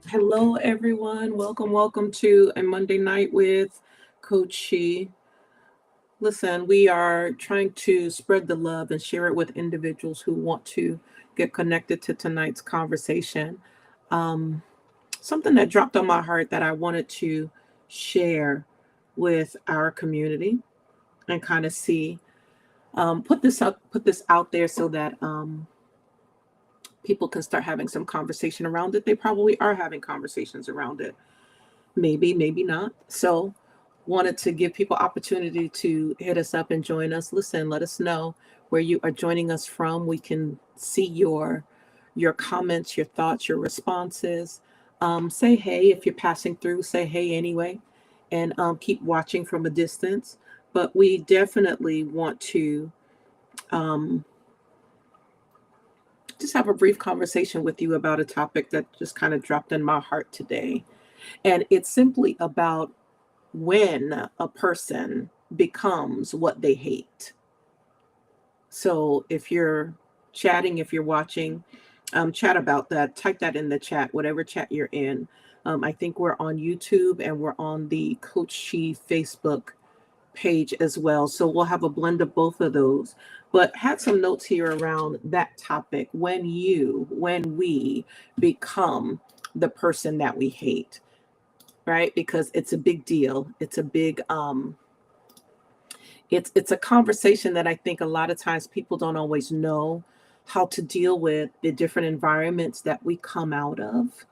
Hello, everyone. Welcome to a Monday night with CoachShe. Listen, we are trying to spread the love and share it with individuals who want to get connected to tonight's conversation. Um, Something that dropped on my heart that I wanted to share with our community and kind of see put this out there so that people can start having some conversation around it. They probably are having conversations around it, maybe not. So wanted to give people opportunity to hit us up and join us. Listen, let us know where you are joining us from. We can see your comments, your thoughts, your responses. Say hey if you're passing through. Say hey anyway, and keep watching from a distance. But we definitely want to um, just have a brief conversation with you about a topic that just kind of dropped in my heart today. And it's simply about when a person becomes what they hate. So if you're chatting, if you're watching, chat about that. Type that in the chat, whatever chat you're in. I think we're on YouTube and we're on the Coach She Facebook page as well. So we'll have a blend of both of those. But had some notes here around that topic when we become the person that we hate, right? Because it's a big deal. It's a conversation that I think a lot of times people don't always know how to deal with the different environments that we come out of.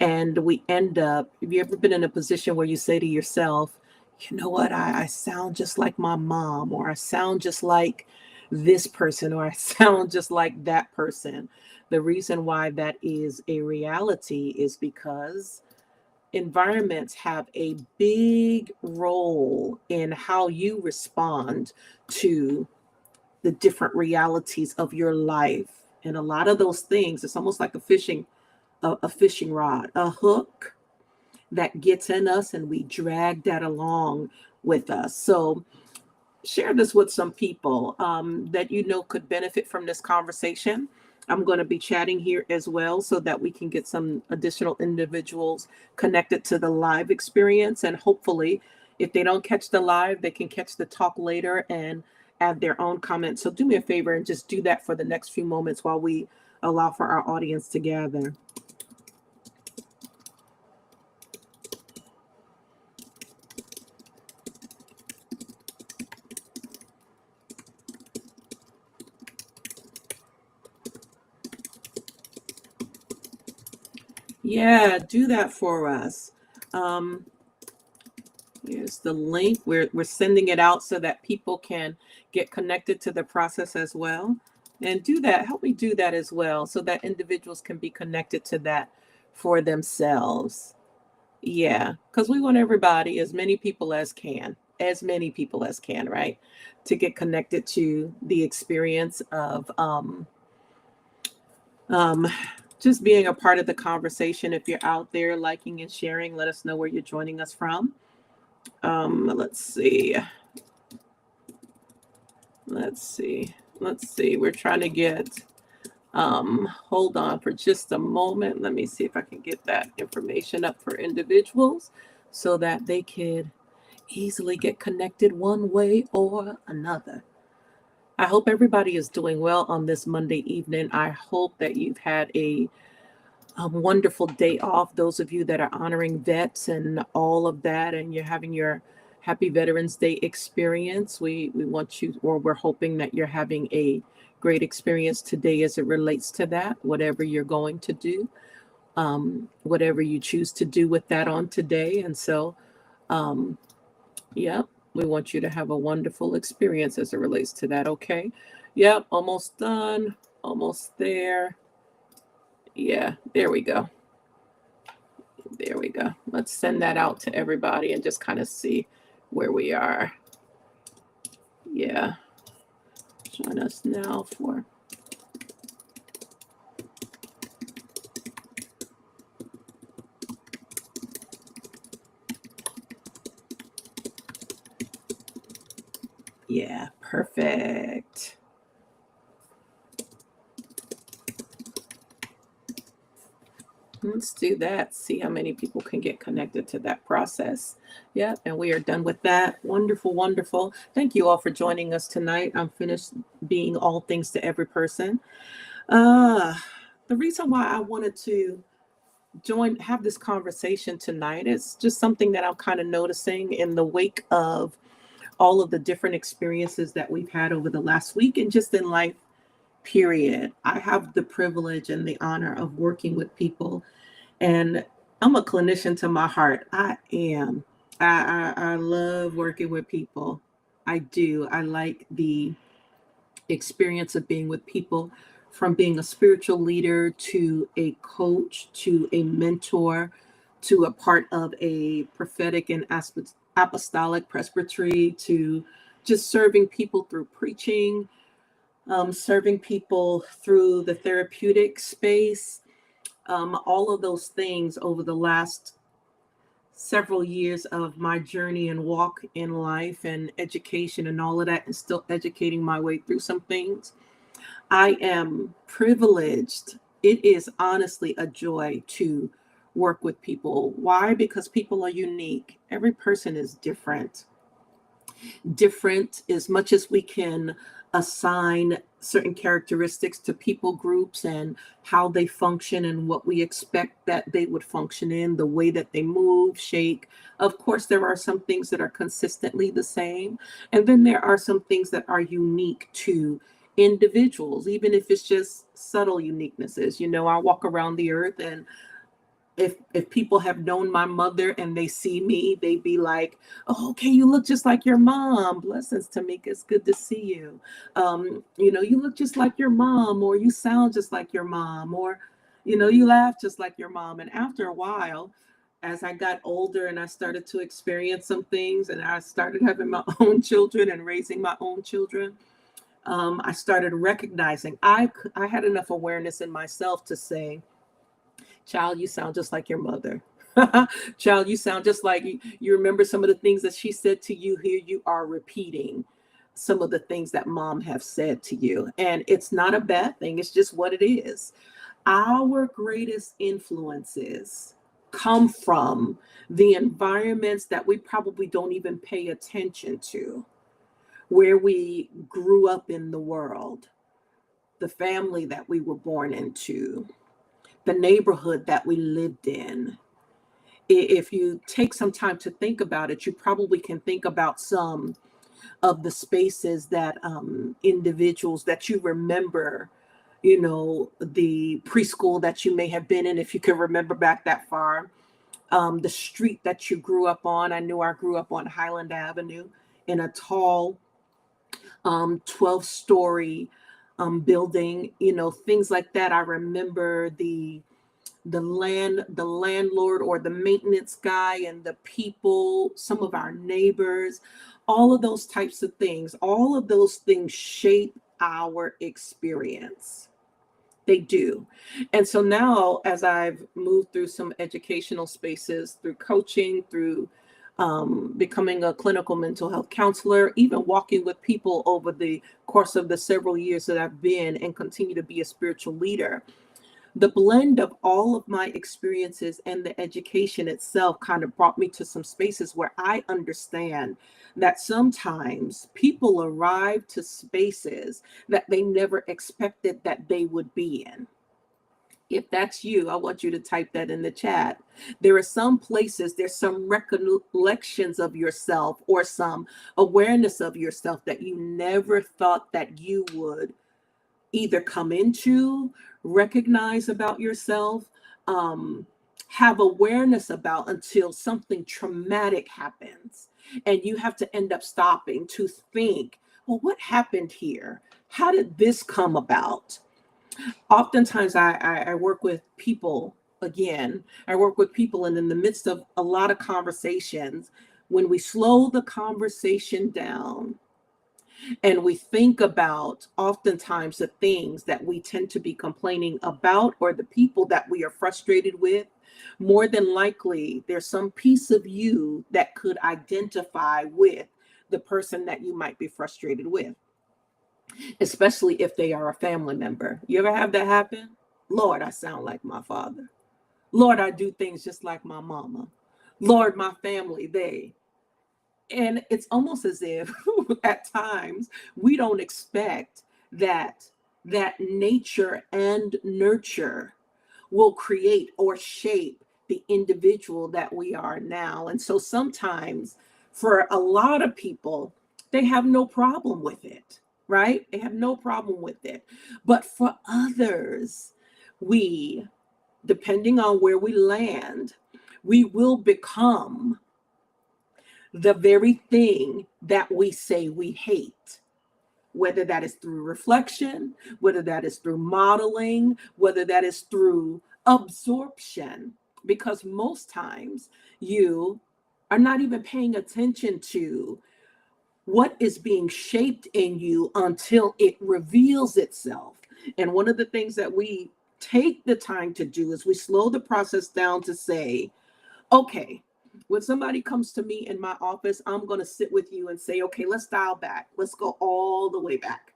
And we end up, have you ever been in a position where you say to yourself, you know what, I sound just like my mom, or I sound just like this person, or I sound just like that person. The reason why that is a reality is because environments have a big role in how you respond to the different realities of your life. And a lot of those things, it's almost like a fishing rod, a hook that gets in us, and we drag that along with us. So share this with some people that you know could benefit from this conversation. I'm going to be chatting here as well so that we can get some additional individuals connected to the live experience. And hopefully, if they don't catch the live, they can catch the talk later and add their own comments. So do me a favor and just do that for the next few moments while we allow for our audience to gather. Yeah, do that for us. Um, Here's the link. We're sending it out so that people can get connected to the process as well. And do that. Help me do that as well so that individuals can be connected to that for themselves. Yeah, because we want everybody, as many people as can, right? To get connected to the experience of um, just being a part of the conversation. If you're out there liking and sharing, let us know where you're joining us from. Let's see. Let's see. Let's see. We're trying to get, hold on for just a moment. Let me see if I can get that information up for individuals so that they could easily get connected one way or another. I hope everybody is doing well on this Monday evening. I hope that you've had a wonderful day off. Those of you that are honoring vets and all of that, and you're having your Happy Veterans Day experience, we want you, or we're hoping that you're having a great experience today as it relates to that, whatever you're going to do, whatever you choose to do with that on today. And so, um, yeah, we want you to have a wonderful experience as it relates to that. Okay. Yep. Almost done. Almost there. Yeah. There we go. There we go. Let's send that out to everybody and just kind of see where we are. Yeah. Join us now for. Yeah, perfect. Let's do that. See how many people can get connected to that process. Yeah, and we are done with that. Wonderful, wonderful. Thank you all for joining us tonight. I'm finished being all things to every person. Uh, the reason why I wanted to have this conversation tonight is just something that I'm kind of noticing in the wake of all of the different experiences that we've had over the last week and just in life, period. I have the privilege and the honor of working with people, and I'm a clinician to my heart. I am. I love working with people. I do. I like the experience of being with people, from being a spiritual leader to a coach to a mentor to a part of a prophetic and apostolic presbytery to just serving people through preaching, serving people through the therapeutic space, all of those things over the last several years of my journey and walk in life and education and all of that, and still educating my way through some things. I am privileged. It is honestly a joy to work with people. Why? Because people are unique. Every person is different as much as we can assign certain characteristics to people groups and how they function and what we expect that they would function in, the way that they move, shake. Of course, there are some things that are consistently the same. And then there are some things that are unique to individuals, even if it's just subtle uniquenesses. You know, I walk around the earth, and if people have known my mother and they see me, they be like, "Oh, okay, you look just like your mom." Blessings, Tamika. It's good to see you. You look just like your mom, or you sound just like your mom, or you laugh just like your mom. And after a while, as I got older and I started to experience some things, and I started having my own children and raising my own children, I started recognizing I had enough awareness in myself to say, "Child, you sound just like your mother." Child, you sound just like you remember some of the things that she said to you. Here you are repeating some of the things that mom have said to you. And it's not a bad thing. It's just what it is. Our greatest influences come from the environments that we probably don't even pay attention to, where we grew up in the world, the family that we were born into, the neighborhood that we lived in. If you take some time to think about it, you probably can think about some of the spaces that individuals that you remember, the preschool that you may have been in, if you can remember back that far, the street that you grew up on. I knew I grew up on Highland Avenue in a tall 12-story building, things like that. I remember the landlord or the maintenance guy and the people, some of our neighbors, all of those types of things. All of those things shape our experience. They do. And so now, as I've moved through some educational spaces, through coaching, through becoming a clinical mental health counselor, even walking with people over the course of the several years that I've been and continue to be a spiritual leader, the blend of all of my experiences and the education itself kind of brought me to some spaces where I understand that sometimes people arrive to spaces that they never expected that they would be in. If that's you, I want you to type that in the chat. There are some places, there's some recollections of yourself or some awareness of yourself that you never thought that you would either come into, recognize about yourself, um, have awareness about, until something traumatic happens. And you have to end up stopping to think, well, what happened here? How did this come about? Oftentimes, I work with people, again, I work with people, and in the midst of a lot of conversations, when we slow the conversation down, and we think about oftentimes the things that we tend to be complaining about or the people that we are frustrated with, more than likely there's some piece of you that could identify with the person that you might be frustrated with, especially if they are a family member. You ever have that happen? Lord, I sound like my father. Lord, I do things just like my mama. Lord, my family, they. And it's almost as if at times we don't expect that nature and nurture will create or shape the individual that we are now. And so sometimes for a lot of people, they have no problem with it, right? They have no problem with it. But for others, we, depending on where we land, we will become the very thing that we say we hate, whether that is through reflection, whether that is through modeling, whether that is through absorption, because most times you are not even paying attention to what is being shaped in you until it reveals itself. And one of the things that we take the time to do is we slow the process down to say, okay, when somebody comes to me in my office, I'm going to sit with you and say, okay, let's dial back. Let's go all the way back.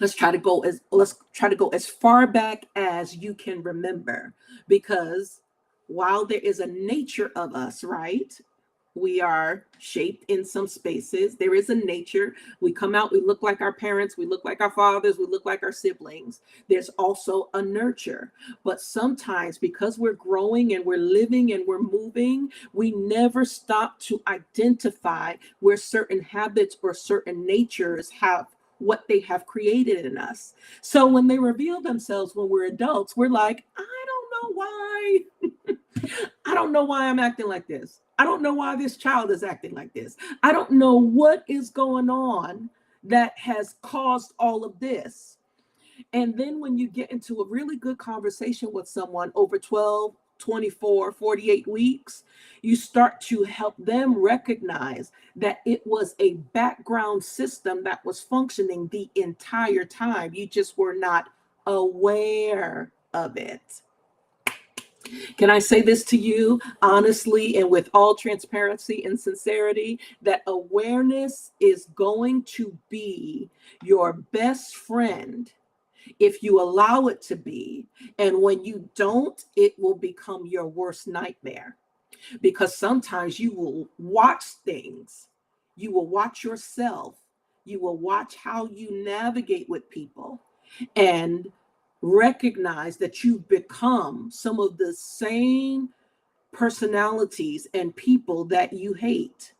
Let's try to go as far back as you can remember, because while there is a nature of us, right? We are shaped in some spaces. There is a nature. We come out, we look like our parents, we look like our fathers, we look like our siblings. There's also a nurture. But sometimes, because we're growing and we're living and we're moving, we never stop to identify where certain habits or certain natures have what they have created in us. So when they reveal themselves when we're adults, we're like, I don't know why. I don't know why I'm acting like this. I don't know why this child is acting like this. I don't know what is going on that has caused all of this. And then when you get into a really good conversation with someone over 12, 24, 48 weeks, you start to help them recognize that it was a background system that was functioning the entire time. You just were not aware of it. Can I say this to you honestly and with all transparency and sincerity, that awareness is going to be your best friend if you allow it to be. And when you don't, it will become your worst nightmare, because sometimes you will watch things, you will watch yourself, you will watch how you navigate with people, and recognize that you've become some of the same personalities and people that you hate.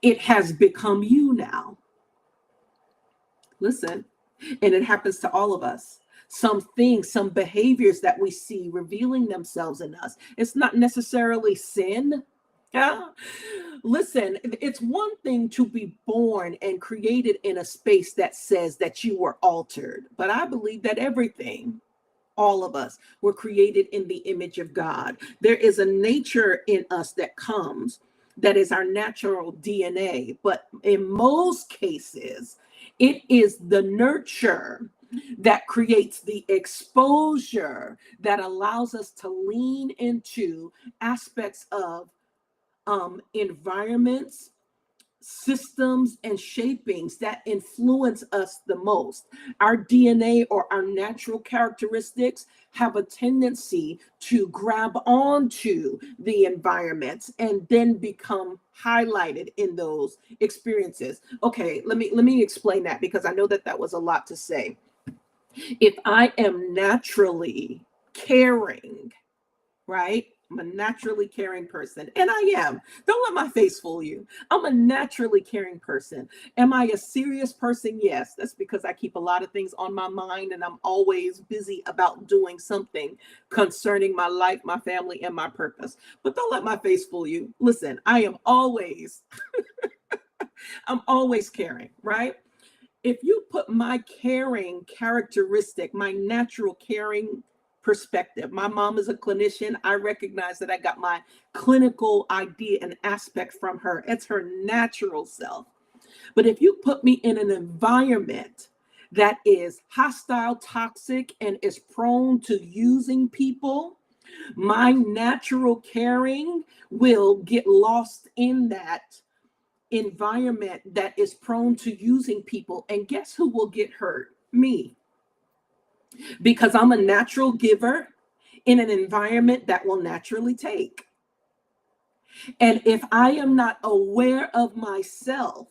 It has become you now. Listen, and it happens to all of us. Some things, some behaviors that we see revealing themselves in us. It's not necessarily sin. Yeah. Listen, it's one thing to be born and created in a space that says that you were altered, but I believe that everything, all of us, were created in the image of God. There is a nature in us that comes, that is our natural DNA. But in most cases, it is the nurture that creates the exposure that allows us to lean into aspects of environments, systems, and shapings that influence us the most. Our DNA or our natural characteristics have a tendency to grab onto the environments and then become highlighted in those experiences. Okay, let me explain that, because I know that that was a lot to say. If I am naturally caring, right? I'm a naturally caring person, and I am. Don't let my face fool you. I'm a naturally caring person. Am I a serious person? Yes. That's because I keep a lot of things on my mind, and I'm always busy about doing something concerning my life, my family, and my purpose. But don't let my face fool you. Listen, I'm always caring, right? If you put my caring characteristic, my natural caring perspective, my mom is a clinician. I recognize that I got my clinical idea and aspect from her. It's her natural self. But if you put me in an environment that is hostile, toxic, and is prone to using people, my natural caring will get lost in that environment that is prone to using people. And guess who will get hurt? Me. Because I'm a natural giver. in an environment that will naturally take. And if I am not aware of myself,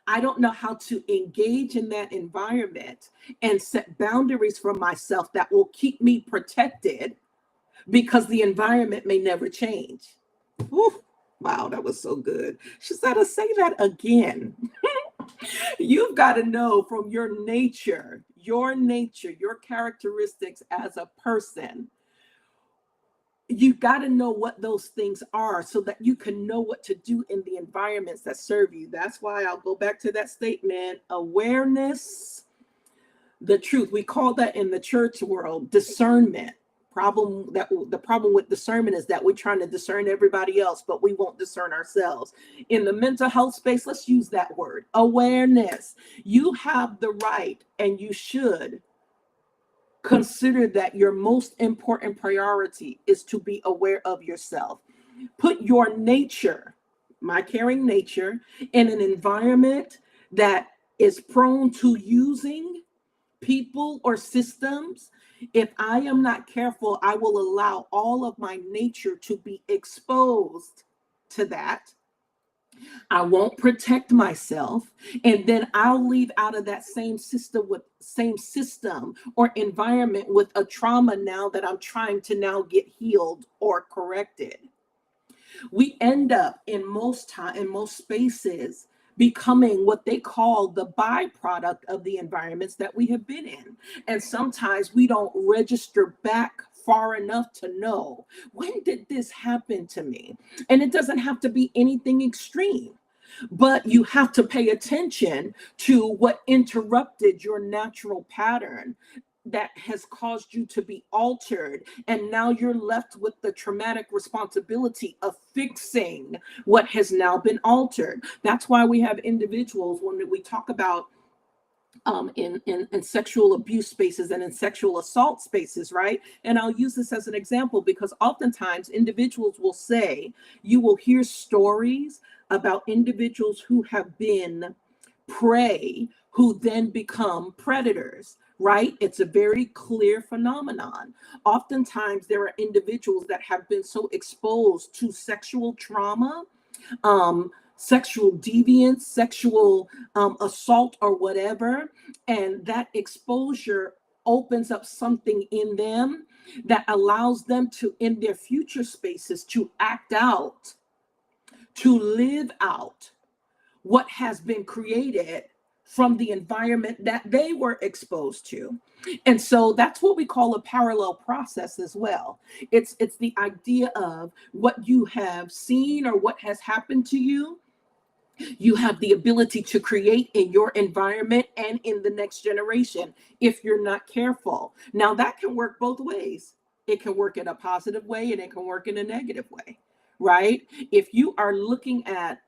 I don't know how to engage in that environment and set boundaries for myself that will keep me protected because the environment may never change. Ooh, wow, that was so good. She said, to say that again. You've got to know from your nature, your characteristics as a person. You've got to know what those things are so that you can know what to do in the environments that serve you. That's why I'll go back to that statement: awareness, the truth. We call that in the church world discernment. The problem with discernment is that we're trying to discern everybody else, but we won't discern ourselves. In the mental health space, let's use that word: awareness. You have the right, and you should consider that your most important priority is to be aware of yourself. Put your nature, my caring nature, in an environment that is prone to using people or systems. If I am not careful, I will allow all of my nature to be exposed to that. I won't protect myself, and then I'll leave out of that same system or environment with a trauma now that I'm trying to now get healed or corrected. We end up in most spaces becoming what they call the byproduct of the environments that we have been in. And sometimes we don't register back far enough to know, when did this happen to me? And it doesn't have to be anything extreme, but you have to pay attention to what interrupted your natural pattern that has caused you to be altered. And now you're left with the traumatic responsibility of fixing what has now been altered. That's why we have individuals, when we talk about in sexual abuse spaces and in sexual assault spaces, right? And I'll use this as an example because oftentimes individuals will say, you will hear stories about individuals who have been prey who then become predators, right? It's a very clear phenomenon. Oftentimes there are individuals that have been so exposed to sexual trauma, sexual deviance, sexual assault or whatever, and that exposure opens up something in them that allows them to, in their future spaces, to act out, to live out what has been created from the environment that they were exposed to. And so that's what we call a parallel process as well. It's the idea of what you have seen or what has happened to you. You have the ability to create in your environment and in the next generation if you're not careful. Now, that can work both ways. It can work in a positive way and it can work in a negative way, right? If you are looking at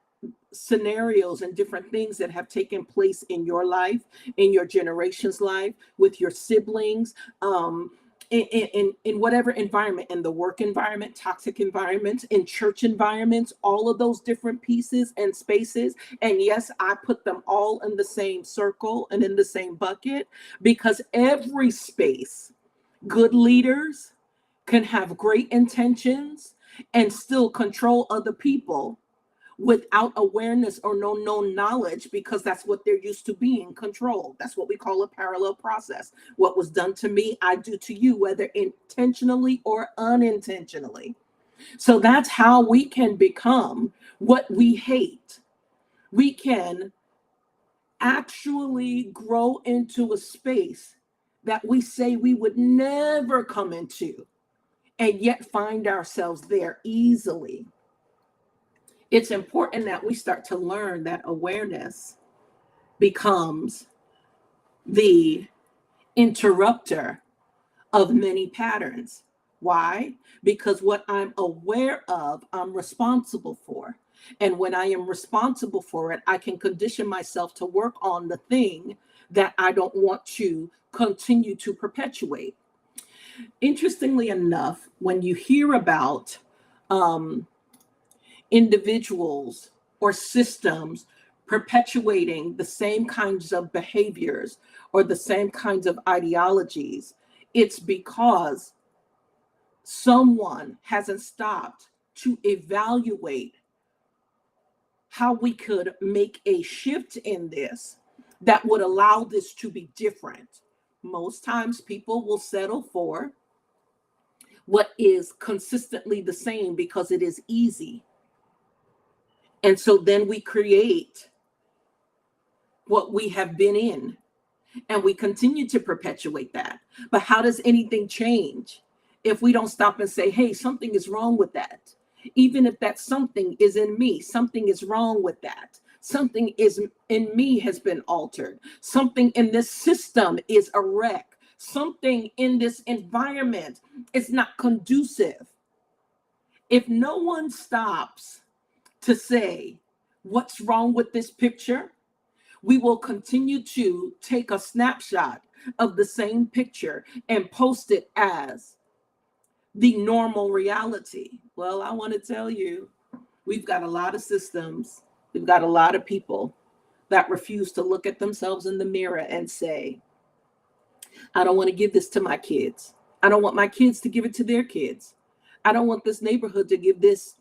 scenarios and different things that have taken place in your life, in your generation's life, with your siblings, in whatever environment, in the work environment, toxic environments, in church environments, all of those different pieces and spaces. And yes, I put them all in the same circle and in the same bucket because every space, good leaders can have great intentions and still control other people without awareness or no known knowledge, because that's what they're used to, being controlled. That's what we call a parallel process. What was done to me, I do to you, whether intentionally or unintentionally. So that's how we can become what we hate. We can actually grow into a space that we say we would never come into, and yet find ourselves there easily. It's important that we start to learn that awareness becomes the interrupter of many patterns. Why? Because what I'm aware of, I'm responsible for. And when I am responsible for it, I can condition myself to work on the thing that I don't want to continue to perpetuate. Interestingly enough, when you hear about individuals or systems perpetuating the same kinds of behaviors or the same kinds of ideologies, it's because someone hasn't stopped to evaluate how we could make a shift in this that would allow this to be different. Most times people will settle for what is consistently the same because it is easy. And so then we create what we have been in, and we continue to perpetuate that. But how does anything change if we don't stop and say, hey, something is wrong with that? Even if that something is in me, something is wrong with that. Something is in me has been altered. Something in this system is a wreck. Something in this environment is not conducive. If no one stops to say, what's wrong with this picture? We will continue to take a snapshot of the same picture and post it as the normal reality. Well, I want to tell you, we've got a lot of systems, we've got a lot of people that refuse to look at themselves in the mirror and say, I don't want to give this to my kids. I don't want my kids to give it to their kids. I don't want this neighborhood to give this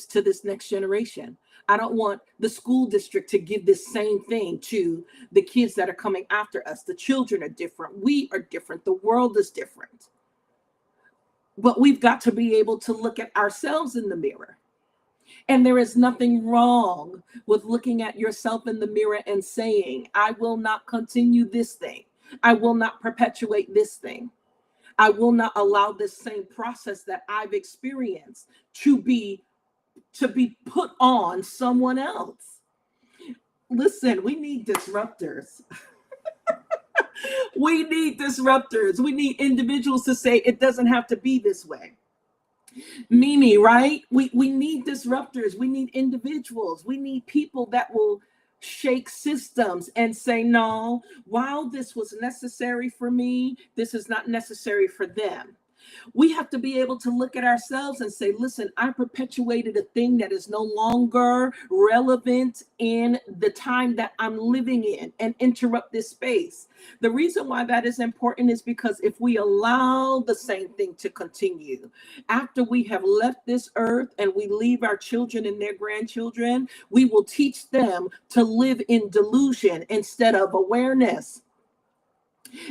to this next generation. I don't want the school district to give this same thing to the kids that are coming after us. The children are different. We are different. The world is different. But we've got to be able to look at ourselves in the mirror. And there is nothing wrong with looking at yourself in the mirror and saying, I will not continue this thing. I will not perpetuate this thing. I will not allow this same process that I've experienced to be put on someone else. Listen, we need disruptors. We need disruptors. We need individuals to say it doesn't have to be this way. Mimi, right? We need disruptors. We need individuals. We need people that will shake systems and say, no, while this was necessary for me, this is not necessary for them. We have to be able to look at ourselves and say, listen, I perpetuated a thing that is no longer relevant in the time that I'm living in, and interrupt this space. The reason why that is important is because if we allow the same thing to continue after we have left this earth and we leave our children and their grandchildren, we will teach them to live in delusion instead of awareness.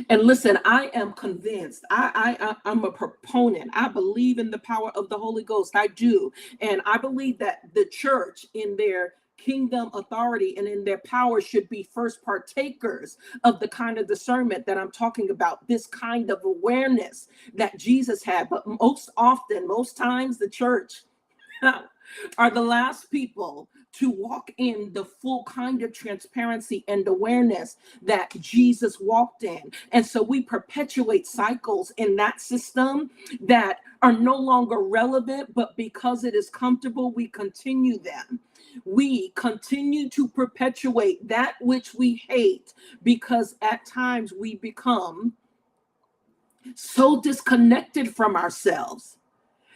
And listen, I am convinced. I'm a proponent. I believe in the power of the Holy Ghost. I do. And I believe that the church in their kingdom authority and in their power should be first partakers of the kind of discernment that I'm talking about, this kind of awareness that Jesus had. But most often, most times, the church are the last people to walk in the full kind of transparency and awareness that Jesus walked in. And so we perpetuate cycles in that system that are no longer relevant, but because it is comfortable, we continue them. We continue to perpetuate that which we hate because at times we become so disconnected from ourselves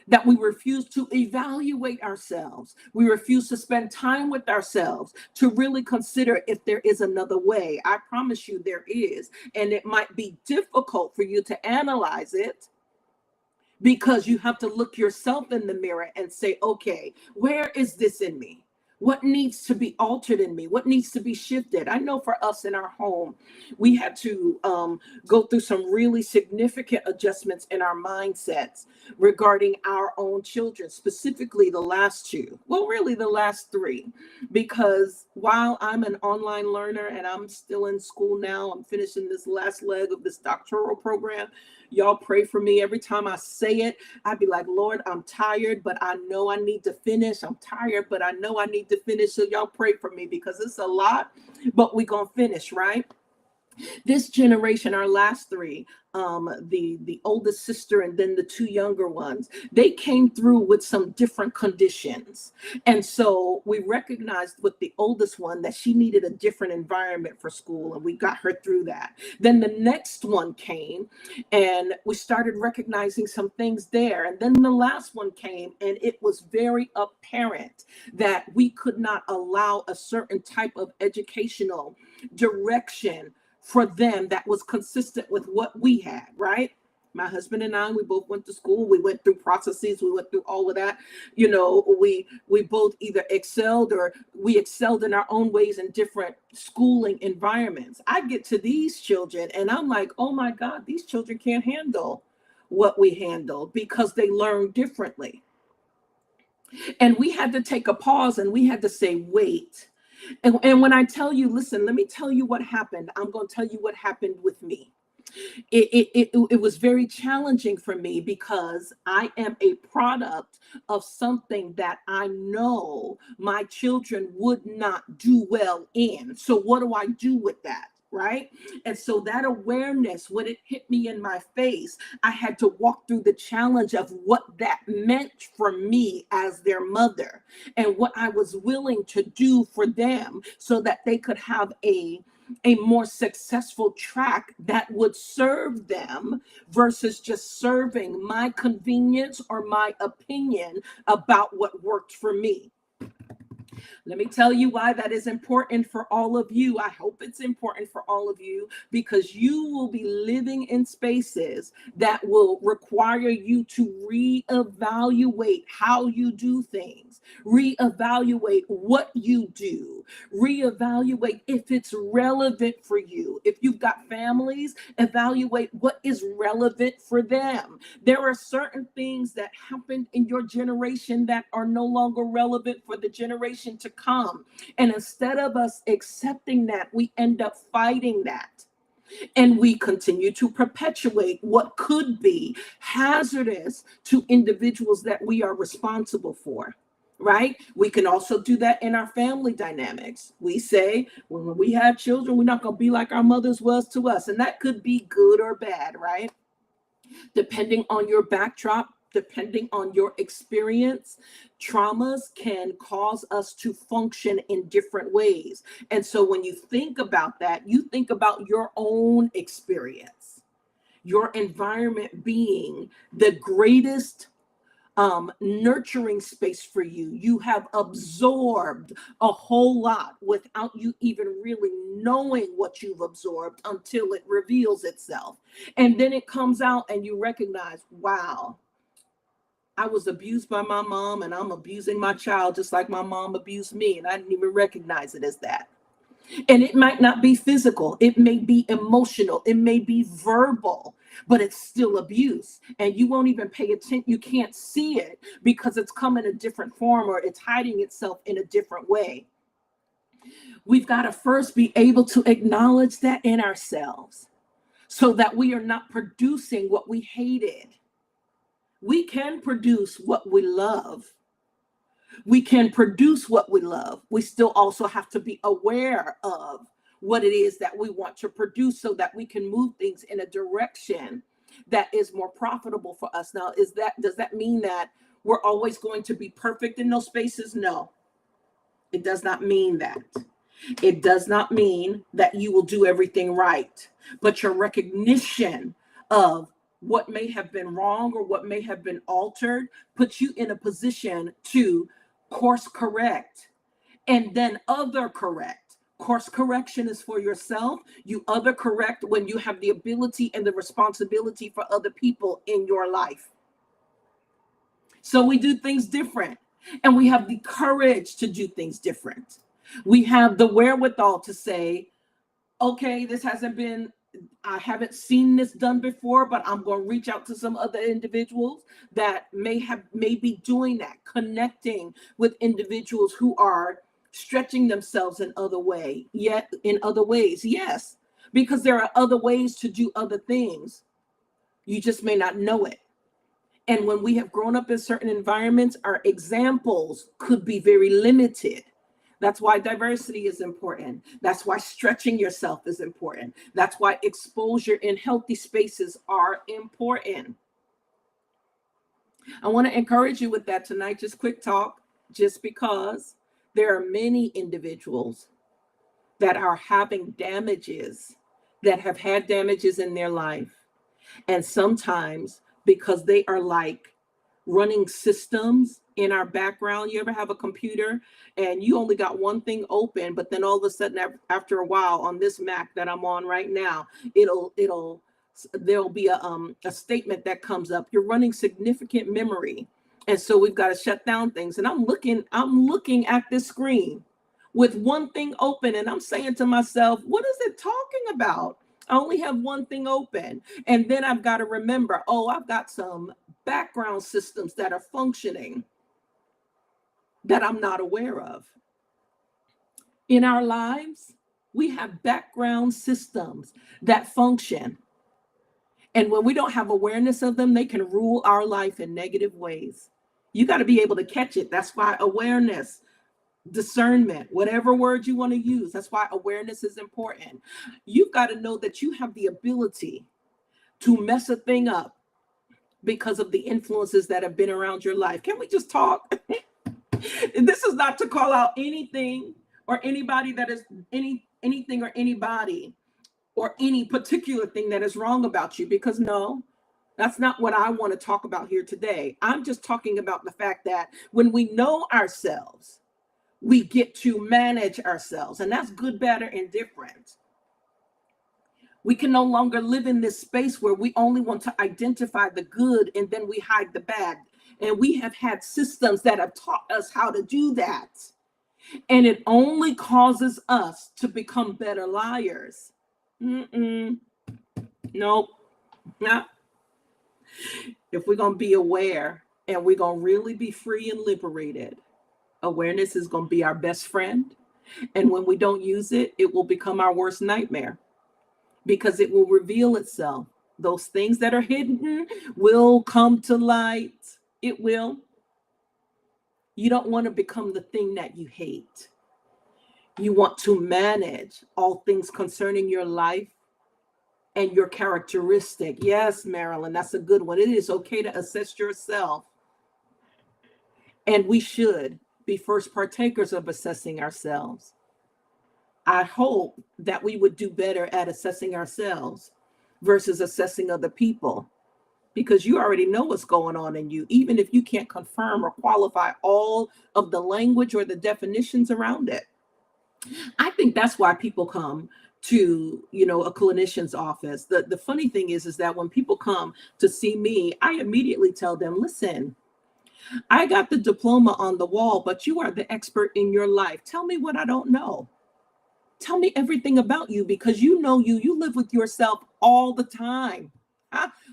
that we refuse to evaluate ourselves. We refuse to spend time with ourselves to really consider if there is another way. I promise you there is. And it might be difficult for you to analyze it because you have to look yourself in the mirror and say, okay, where is this in me? What needs to be altered in me? What needs to be shifted? I know for us in our home, we had to go through some really significant adjustments in our mindsets regarding our own children, specifically the last two. Well, really the last three, because while I'm an online learner and I'm still in school now, I'm finishing this last leg of this doctoral program. Y'all pray for me. Every time I say it, I'd be like, Lord, I'm tired, but I know I need to finish. I'm tired, but I know I need to finish. So y'all pray for me because it's a lot, but we're going to finish, right? This generation, our last three, the oldest sister and then the two younger ones, they came through with some different conditions. And so we recognized with the oldest one that she needed a different environment for school, and we got her through that. Then the next one came and we started recognizing some things there. And then the last one came and it was very apparent that we could not allow a certain type of educational direction for them that was consistent with what we had, right? My husband and I, we both went to school. We went through processes. We went through all of that. We both either excelled or we excelled in our own ways in different schooling environments. I get to these children and I'm like, oh my God, these children can't handle what we handle because they learn differently. And we had to take a pause and we had to say, wait. And when I tell you, listen, let me tell you what happened. I'm going to tell you what happened with me. It was very challenging for me because I am a product of something that I know my children would not do well in. So what do I do with that? Right. And so that awareness, when it hit me in my face, I had to walk through the challenge of what that meant for me as their mother and what I was willing to do for them so that they could have a more successful track that would serve them versus just serving my convenience or my opinion about what worked for me. Let me tell you why that is important for all of you. I hope it's important for all of you because you will be living in spaces that will require you to reevaluate how you do things, reevaluate what you do, reevaluate if it's relevant for you. If you've got families, evaluate what is relevant for them. There are certain things that happened in your generation that are no longer relevant for the generation to come. And instead of us accepting that, we end up fighting that. And we continue to perpetuate what could be hazardous to individuals that we are responsible for. Right? We can also do that in our family dynamics. We say, when we have children, we're not going to be like our mothers was to us. And that could be good or bad, right? Depending on your backdrop, depending on your experience, traumas can cause us to function in different ways. And so when you think about that, you think about your own experience, your environment being the greatest nurturing space for you. You have absorbed a whole lot without you even really knowing what you've absorbed until it reveals itself. And then it comes out and you recognize, wow, I was abused by my mom and I'm abusing my child just like my mom abused me. And I didn't even recognize it as that. And it might not be physical. It may be emotional. It may be verbal, but it's still abuse. And you won't even pay attention. You can't see it because it's come in a different form or it's hiding itself in a different way. We've got to first be able to acknowledge that in ourselves so that we are not producing what we hated. We can produce what we love. We can produce what we love. We still also have to be aware of what it is that we want to produce so that we can move things in a direction that is more profitable for us. Now, does that mean that we're always going to be perfect in those spaces? No, it does not mean that. It does not mean that you will do everything right, but your recognition of what may have been wrong or what may have been altered puts you in a position to course correct and then other correct. Course correction is for yourself. You other correct when you have the ability and the responsibility for other people in your life. So we do things different and we have the courage to do things different. We have the wherewithal to say, okay, I haven't seen this done before, but I'm going to reach out to some other individuals that may be doing that, connecting with individuals who are stretching themselves in other ways. Yes, because there are other ways to do other things. You just may not know it. And when we have grown up in certain environments, our examples could be very limited. That's why diversity is important. That's why stretching yourself is important. That's why exposure in healthy spaces are important. I want to encourage you with that tonight. Just quick talk, just because there are many individuals that are having damages, that have had damages in their life. And sometimes because they are like running systems in our background. You ever have a computer and you only got one thing open, but then all of a sudden after a while on this Mac that I'm on right now, it'll there'll be a statement that comes up. You're running significant memory. And so we've got to shut down things. And I'm looking at this screen with one thing open, and I'm saying to myself, what is it talking about? I only have one thing open. And then I've got to remember, oh, I've got some background systems that are functioning that I'm not aware of. In our lives, we have background systems that function. And when we don't have awareness of them, they can rule our life in negative ways. You got to be able to catch it. That's why awareness, discernment, whatever word you want to use, that's why awareness is important. You've got to know that you have the ability to mess a thing up because of the influences that have been around your life. Can we just talk? And this is not to call out anything or anybody that is anything or anybody or any particular thing that is wrong about you, because no, that's not what I want to talk about here today. I'm just talking about the fact that when we know ourselves, we get to manage ourselves, and that's good, bad, or indifferent. We can no longer live in this space where we only want to identify the good and then we hide the bad. And we have had systems that have taught us how to do that. And it only causes us to become better liars. Nope. Nah. If we're going to be aware and we're going to really be free and liberated, awareness is going to be our best friend. And when we don't use it, it will become our worst nightmare, because it will reveal itself. Those things that are hidden will come to light. It will. You don't want to become the thing that you hate. You want to manage all things concerning your life and your characteristic. Yes, Marilyn, that's a good one. It is okay to assess yourself. And we should be first partakers of assessing ourselves. I hope that we would do better at assessing ourselves versus assessing other people, because you already know what's going on in you, even if you can't confirm or qualify all of the language or the definitions around it. I think that's why people come to, a clinician's office. The funny thing is that when people come to see me, I immediately tell them, listen, I got the diploma on the wall, but you are the expert in your life. Tell me what I don't know. Tell me everything about you, because you live with yourself all the time.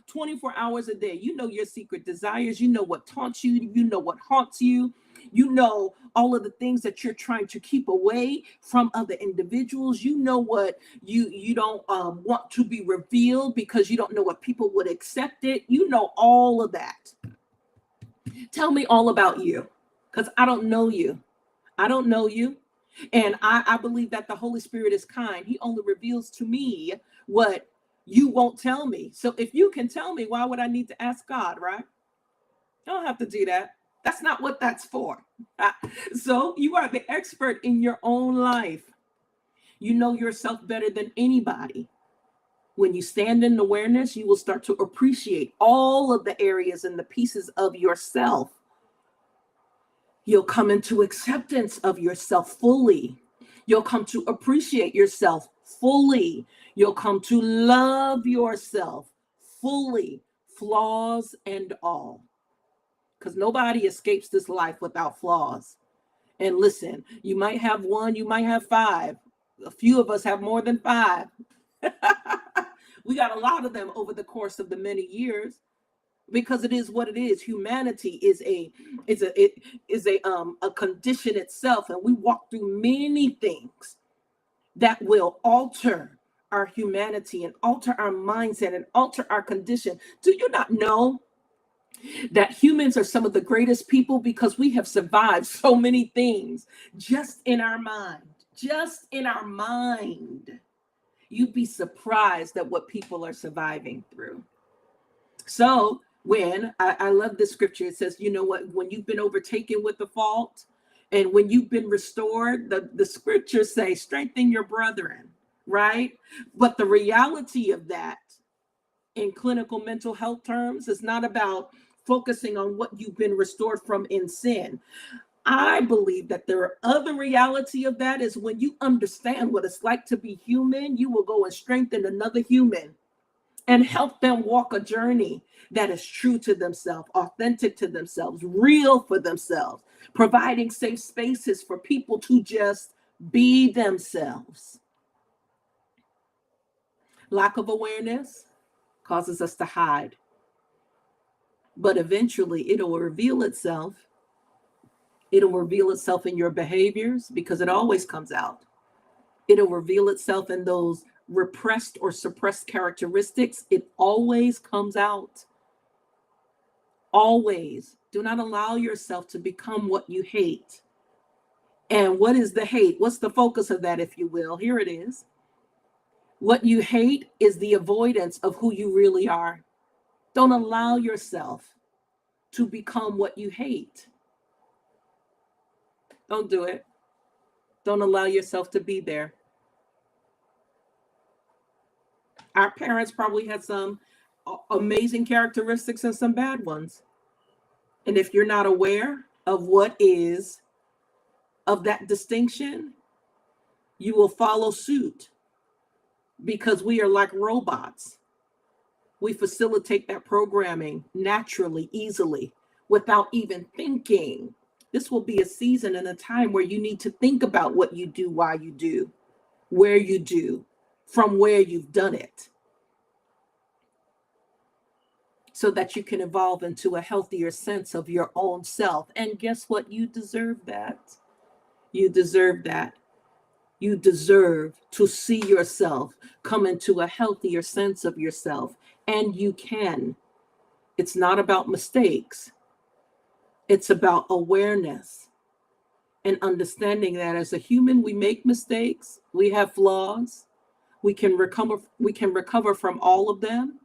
24 hours a day. You know your secret desires. You know what taunts you. You know what haunts you. You know all of the things that you're trying to keep away from other individuals. You know what you don't want to be revealed because you don't know what people would accept it. You know all of that. Tell me all about you, because I don't know you. I don't know you. And I believe that the Holy Spirit is kind. He only reveals to me what you won't tell me. So if you can tell me, why would I need to ask God, right? I don't have to do that. That's not what that's for. So you are the expert in your own life. You know yourself better than anybody. When you stand in awareness, you will start to appreciate all of the areas and the pieces of yourself. You'll come into acceptance of yourself fully. You'll come to appreciate yourself fully. You'll come to love yourself fully, flaws and all. Because nobody escapes this life without flaws. And listen, you might have one, you might have five. A few of us have more than five. We got a lot of them over the course of the many years. Because it is what it is. Humanity is a condition itself, and we walk through many things that will alter our humanity and alter our mindset and alter our condition. Do you not know that humans are some of the greatest people, because we have survived so many things just in our mind? Just in our mind. You'd be surprised at what people are surviving through. So when I love this scripture, it says, you know what, when you've been overtaken with the fault and when you've been restored, the scriptures say, strengthen your brethren, right? But the reality of that in clinical mental health terms is not about focusing on what you've been restored from in sin. I believe that there are other reality of that is when you understand what it's like to be human, you will go and strengthen another human and help them walk a journey that is true to themselves, authentic to themselves, real for themselves, providing safe spaces for people to just be themselves. Lack of awareness causes us to hide, but eventually it'll reveal itself. It'll reveal itself in your behaviors because it always comes out. It'll reveal itself in those repressed or suppressed characteristics. It always comes out. Always. Do not allow yourself to become what you hate. And what is the hate? What's the focus of that, if you will? Here it is. What you hate is the avoidance of who you really are. Don't allow yourself to become what you hate. Don't do it. Don't allow yourself to be there. Our parents probably had some amazing characteristics and some bad ones. And if you're not aware of what is of that distinction, you will follow suit because we are like robots. We facilitate that programming naturally, easily, without even thinking. This will be a season and a time where you need to think about what you do, why you do, where you do, from where you've done it, so that you can evolve into a healthier sense of your own self. And guess what? You deserve that. You deserve that. You deserve to see yourself come into a healthier sense of yourself. And you can. It's not about mistakes. It's about awareness and understanding that as a human, we make mistakes. We have flaws. We can recover from all of them,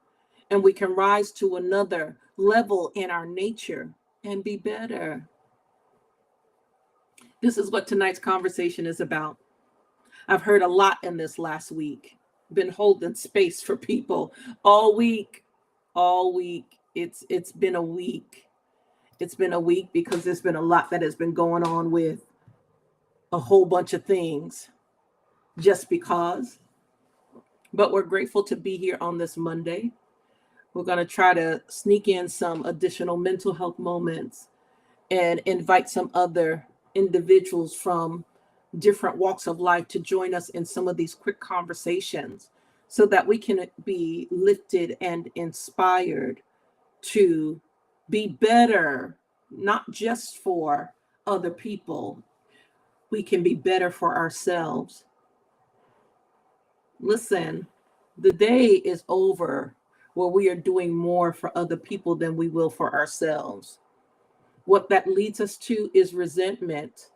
and we can rise to another level in our nature and be better. This is what tonight's conversation is about. I've heard a lot in this last week, been holding space for people all week. It's been a week. It's been a week because there's been a lot that has been going on with a whole bunch of things just because. But we're grateful to be here on this Monday. We're going to try to sneak in some additional mental health moments and invite some other individuals from different walks of life to join us in some of these quick conversations so that we can be lifted and inspired to be better, not just for other people. We can be better for ourselves. Listen, the day is over where we are doing more for other people than we will for ourselves. What that leads us to is resentment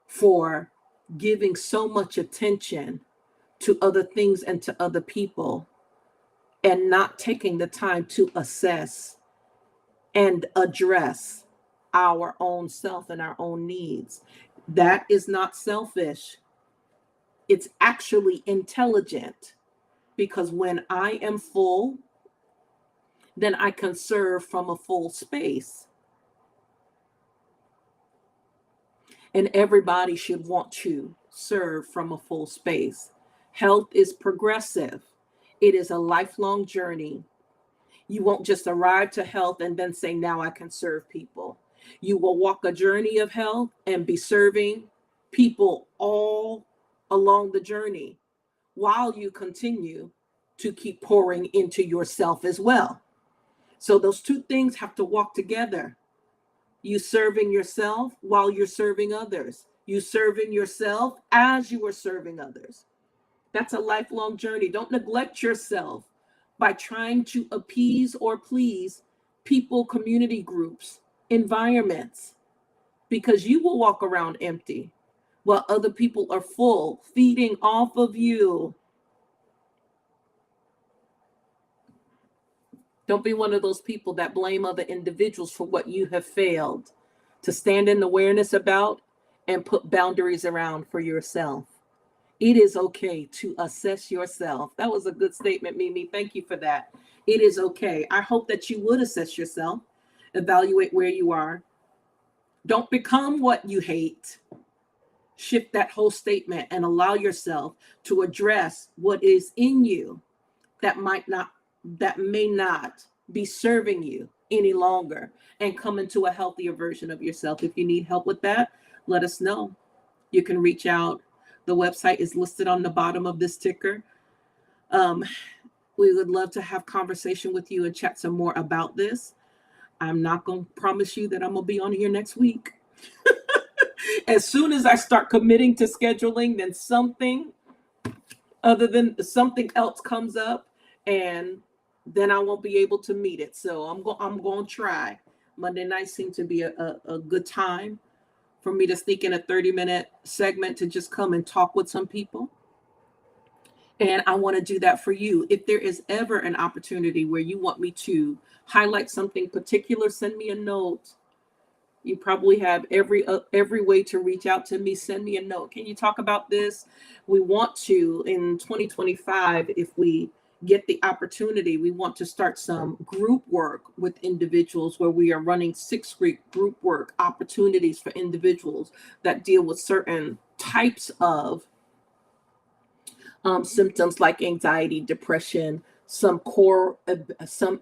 for giving so much attention to other things and to other people and not taking the time to assess and address our own self and our own needs. That is not selfish. It's actually intelligent, because when I am full, then I can serve from a full space. And everybody should want to serve from a full space. Health is progressive. It is a lifelong journey. You won't just arrive to health and then say, now I can serve people. You will walk a journey of health and be serving people all along the journey while you continue to keep pouring into yourself as well. So those two things have to walk together. You serving yourself while you're serving others. You serving yourself as you are serving others. That's a lifelong journey. Don't neglect yourself by trying to appease or please people, community groups, environments, because you will walk around empty while other people are full, feeding off of you. Don't be one of those people that blame other individuals for what you have failed to stand in awareness about and put boundaries around for yourself. It is okay to assess yourself. That was a good statement, Mimi. Thank you for that. It is okay. I hope that you would assess yourself, evaluate where you are. Don't become what you hate. Shift that whole statement and allow yourself to address what is in you that may not be serving you any longer, and come into a healthier version of yourself. If you need help with that, let us know. You can reach out. The website is listed on the bottom of this ticker. We would love to have conversation with you and chat some more about this. I'm not going to promise you that I'm going to be on here next week. As soon as I start committing to scheduling, then something else comes up, and then I won't be able to meet it. So I'm going to try. Monday night seemed to be a good time for me to sneak in a 30-minute segment to just come and talk with some people. And I want to do that for you. If there is ever an opportunity where you want me to highlight something particular, send me a note. You probably have every way to reach out to me. Send me a note. Can you talk about this? We want to, in 2025, if we get the opportunity, we want to start some group work with individuals where we are running 6-week group work opportunities for individuals that deal with certain types of symptoms like anxiety, depression, some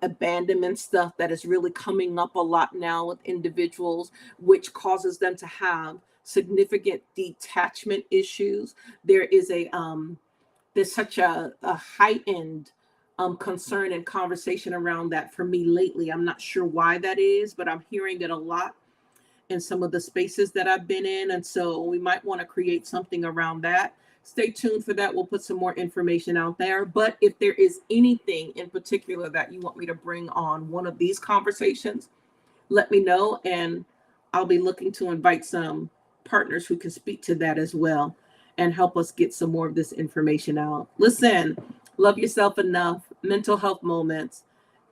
abandonment stuff that is really coming up a lot now with individuals, which causes them to have significant detachment issues. There's such a heightened concern and conversation around that for me lately. I'm not sure why that is, but I'm hearing it a lot in some of the spaces that I've been in. And so we might want to create something around that. Stay tuned for that. We'll put some more information out there. But if there is anything in particular that you want me to bring on one of these conversations, let me know. And I'll be looking to invite some partners who can speak to that as well and help us get some more of this information out. Listen, love yourself enough. Mental health moments.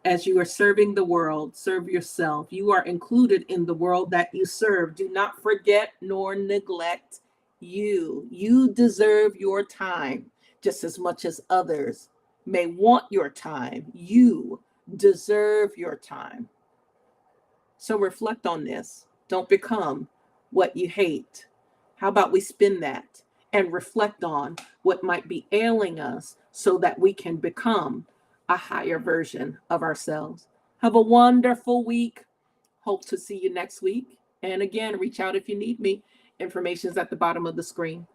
As you are serving the world, serve yourself. You are included in the world that you serve. Do not forget nor neglect you. You deserve your time just as much as others may want your time. You deserve your time. So reflect on this. Don't become what you hate. How about we spin that and reflect on what might be ailing us so that we can become a higher version of ourselves. Have a wonderful week. Hope to see you next week. And again, reach out if you need me. Information is at the bottom of the screen.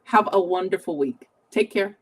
Have a wonderful week. Take care.